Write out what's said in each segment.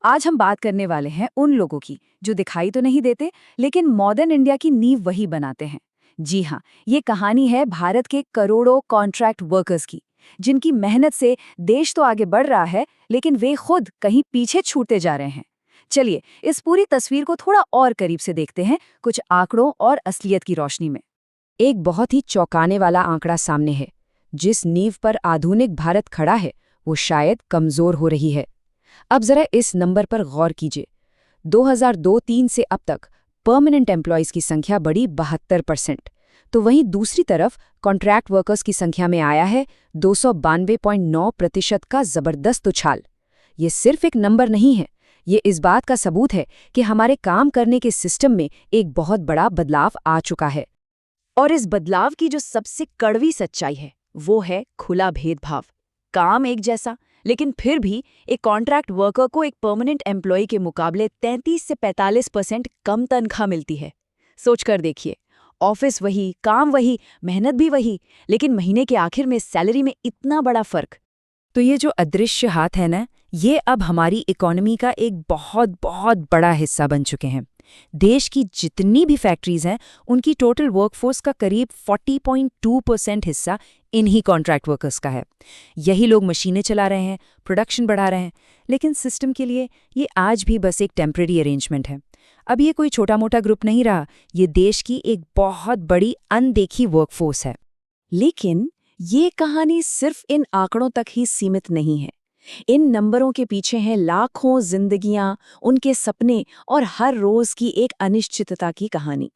आज हम बात करने वाले हैं उन लोगों की जो दिखाई तो नहीं देते लेकिन मॉडर्न इंडिया की नींव वही बनाते हैं। जी हाँ, ये कहानी है भारत के करोड़ों कॉन्ट्रैक्ट वर्कर्स की, जिनकी मेहनत से देश तो आगे बढ़ रहा है लेकिन वे खुद कहीं पीछे छूटते जा रहे हैं। चलिए इस पूरी तस्वीर को थोड़ा और करीब से देखते हैं, कुछ आंकड़ों और असलियत की रोशनी में। एक बहुत ही चौंकाने वाला आंकड़ा सामने है। जिस नींव पर आधुनिक भारत खड़ा है वो शायद कमजोर हो रही है। अब जरा इस नंबर पर गौर कीजिए। 2002-03 से अब तक परमानेंट एम्प्लॉयज की संख्या बढ़ी 72%। तो वहीं दूसरी तरफ कॉन्ट्रैक्ट वर्कर्स की संख्या में आया है 292.9% का जबरदस्त उछाल। ये सिर्फ एक नंबर नहीं है, ये इस बात का सबूत है कि हमारे काम करने के सिस्टम में एक बहुत बड़ा बदलाव आ चुका है। और इस बदलाव की जो सबसे कड़वी सच्चाई है वो है खुला भेदभाव। काम एक जैसा, लेकिन फिर भी एक कॉन्ट्रैक्ट वर्कर को एक परमानेंट एम्प्लॉय के मुकाबले 33 से 45% कम तनख्वाह मिलती है। सोचकर देखिए, ऑफिस वही, काम वही, मेहनत भी वही, लेकिन महीने के आखिर में सैलरी में इतना बड़ा फर्क। तो ये जो अदृश्य हाथ है ना, ये अब हमारी इकोनॉमी का एक बहुत बहुत बड़ा हिस्सा बन चुके हैं। देश की जितनी भी फैक्ट्रीज हैं उनकी टोटल वर्कफोर्स का करीब 40.2% हिस्सा इन्हीं कॉन्ट्रैक्ट वर्कर्स का है। यही लोग मशीनें चला रहे हैं, प्रोडक्शन बढ़ा रहे हैं, लेकिन सिस्टम के लिए ये आज भी बस एक टेम्परेरी अरेंजमेंट है। अब ये कोई छोटा मोटा ग्रुप नहीं रहा, ये देश की एक बहुत बड़ी अनदेखी वर्कफोर्स है। लेकिन ये कहानी सिर्फ इन आंकड़ों तक ही सीमित नहीं है। इन नंबरों के पीछे हैं लाखों जिंदगियां, उनके सपने और हर रोज की एक अनिश्चितता की कहानी।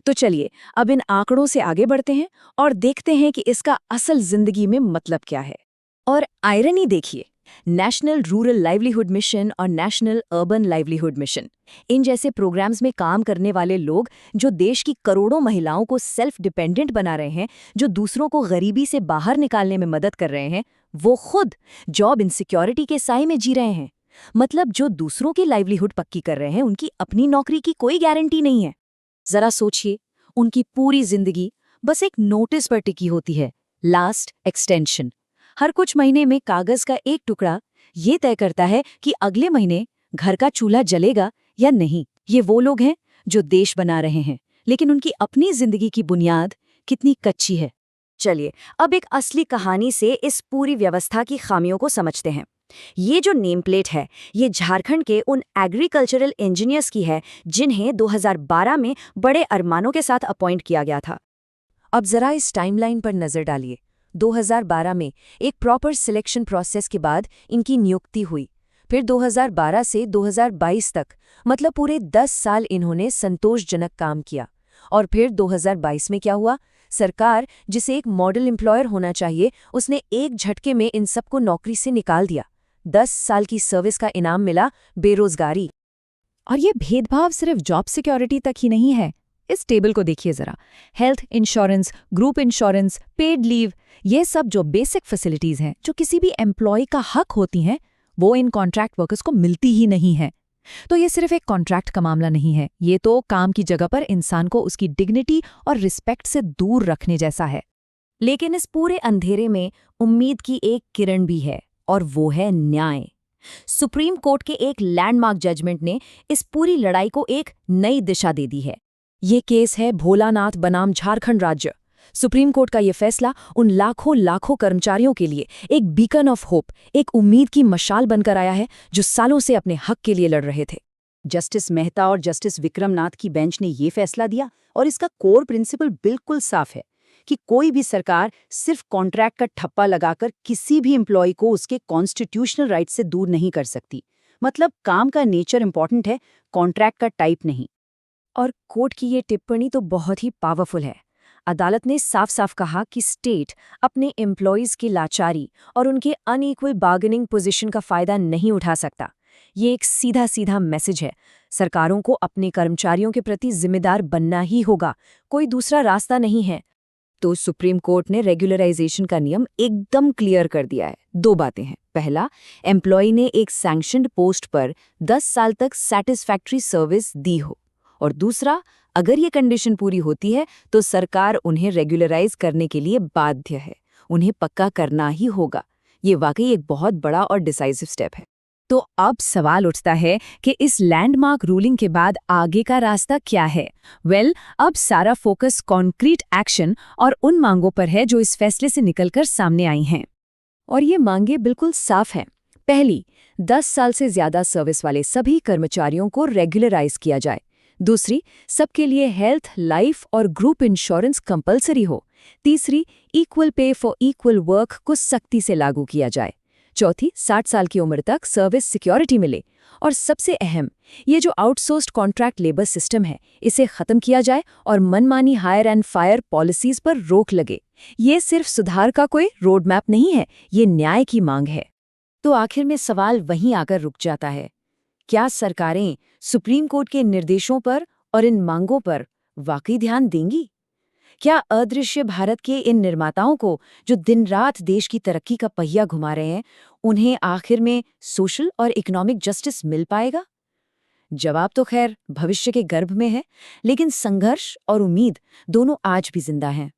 तो चलिए अब इन आंकड़ों से आगे बढ़ते हैं और देखते हैं कि इसका असल जिंदगी में मतलब क्या है। और आयरनी देखिए, नेशनल रूरल लाइवलीहुड मिशन और नेशनल अर्बन लाइवलीहुड मिशन, इन जैसे प्रोग्राम्स में काम करने वाले लोग जो देश की करोड़ों महिलाओं को सेल्फ डिपेंडेंट बना रहे हैं, जो दूसरों को गरीबी से बाहर निकालने में मदद कर रहे हैं, वो खुद जॉब इनसिक्योरिटी के साए में जी रहे हैं। मतलब जो दूसरों की लाइवलीहुड पक्की कर रहे हैं, उनकी अपनी नौकरी की कोई गारंटी नहीं है। जरा सोचिए, उनकी पूरी जिंदगी बस एक नोटिस पर टिकी होती है, लास्ट एक्सटेंशन। हर कुछ महीने में कागज का एक टुकड़ा ये तय करता है कि अगले महीने घर का चूल्हा जलेगा या नहीं। ये वो लोग हैं जो देश बना रहे हैं, लेकिन उनकी अपनी जिंदगी की बुनियाद कितनी कच्ची है। चलिए अब एक असली कहानी से इस पूरी व्यवस्था की खामियों को समझते हैं। ये जो नेम प्लेट है, ये झारखंड के उन एग्रीकल्चरल इंजीनियर्स की है जिन्हें 2012 में बड़े अरमानों के साथ अपॉइंट किया गया था। अब जरा इस टाइमलाइन पर नजर डालिए। 2012 में एक प्रॉपर सिलेक्शन प्रोसेस के बाद इनकी नियुक्ति हुई। फिर 2012 से 2022 तक, मतलब पूरे 10 साल इन्होंने संतोषजनक काम किया। और फिर 2022 में क्या हुआ? सरकार, जिसे एक मॉडल एम्प्लॉयर होना चाहिए, उसने एक झटके में इन सबको नौकरी से निकाल दिया। 10 साल की सर्विस का इनाम मिला, बेरोजगारी। और ये भेदभाव सिर्फ जॉब सिक्योरिटी तक ही नहीं है। इस टेबल को देखिए जरा। Health insurance, group insurance, paid leave, ये सब जो बेसिक फैसिलिटीज हैं, जो किसी भी एम्प्लॉय का हक होती हैं, वो इन कॉन्ट्रैक्ट वर्कर्स को मिलती ही नहीं है। तो ये सिर्फ एक कॉन्ट्रैक्ट का मामला नहीं है, ये तो काम की जगह पर इंसान को उसकी डिग्निटी और रिस्पेक्ट से दूर रखने जैसा है। लेकिन इस पूरे अंधेरे में उम्मीद की एक किरण भी है, और वो है न्याय। सुप्रीम कोर्ट के एक लैंडमार्क जजमेंट ने इस पूरी लड़ाई को एक नई दिशा दे दी है। ये केस है भोलानाथ बनाम झारखंड राज्य। सुप्रीम कोर्ट का ये फैसला उन लाखों कर्मचारियों के लिए एक बीकन ऑफ होप, एक उम्मीद की मशाल बनकर आया है, जो सालों से अपने हक के लिए लड़ रहे थे। जस्टिस मेहता और जस्टिस विक्रमनाथ की बेंच ने ये फैसला दिया, और इसका कोर प्रिंसिपल बिल्कुल साफ है कि कोई भी सरकार सिर्फ कॉन्ट्रैक्ट का ठप्पा लगाकर किसी भी एम्प्लॉय को उसके कॉन्स्टिट्यूशनल राइट से दूर नहीं कर सकती। मतलब काम का नेचर इंपॉर्टेंट है, कॉन्ट्रैक्ट का टाइप नहीं। और कोर्ट की ये टिप्पणी तो बहुत ही पावरफुल है। अदालत ने साफ साफ कहा कि स्टेट अपने एम्प्लॉयज की लाचारी और उनके अनइक्वल बार्गेनिंग पोजीशन का फायदा नहीं उठा सकता। ये एक सीधा सीधा मैसेज है, सरकारों को अपने कर्मचारियों के प्रति जिम्मेदार बनना ही होगा, कोई दूसरा रास्ता नहीं है। तो सुप्रीम कोर्ट ने रेगुलराइजेशन का नियम एकदम क्लियर कर दिया है। 2 बातें हैं। पहला, एम्प्लॉय ने एक सैंक्शनड पोस्ट पर 10 साल तक सैटिस्फैक्ट्री सर्विस दी हो, और दूसरा, अगर ये कंडीशन पूरी होती है तो सरकार उन्हें रेगुलराइज करने के लिए बाध्य है, उन्हें पक्का करना ही होगा। ये वाकई एक बहुत बड़ा और डिसाइसिव स्टेप है। तो अब सवाल उठता है कि इस लैंडमार्क रूलिंग के बाद आगे का रास्ता क्या है? अब सारा फोकस कॉन्क्रीट एक्शन और उन मांगों पर है जो इस फैसले से निकलकर सामने आई हैं। और ये मांगे बिल्कुल साफ हैं। पहली, 10 साल से ज्यादा सर्विस वाले सभी कर्मचारियों को रेगुलराइज किया जाए। दूसरी, सबके लिए हेल्थ, लाइफ और ग्रुप इंश्योरेंस कंपलसरी हो। तीसरी, equal pay for equal work को सख्ती से लागू किया जाए। चौथी, 60 साल की उम्र तक सर्विस सिक्योरिटी मिले। और सबसे अहम, ये जो आउटसोर्स्ड कॉन्ट्रैक्ट लेबर सिस्टम है, इसे खत्म किया जाए और मनमानी हायर एंड फायर पॉलिसीज पर रोक लगे। ये सिर्फ सुधार का कोई रोड मैप नहीं है, ये न्याय की मांग है। तो आखिर में सवाल वहीं आकर रुक जाता है, क्या सरकारें सुप्रीम कोर्ट के निर्देशों पर और इन मांगों पर वाकई ध्यान देंगी? क्या अदृश्य भारत के इन निर्माताओं को, जो दिन रात देश की तरक्की का पहिया घुमा रहे हैं, उन्हें आखिर में सोशल और इकोनॉमिक जस्टिस मिल पाएगा? जवाब तो खैर भविष्य के गर्भ में है, लेकिन संघर्ष और उम्मीद दोनों आज भी जिंदा हैं।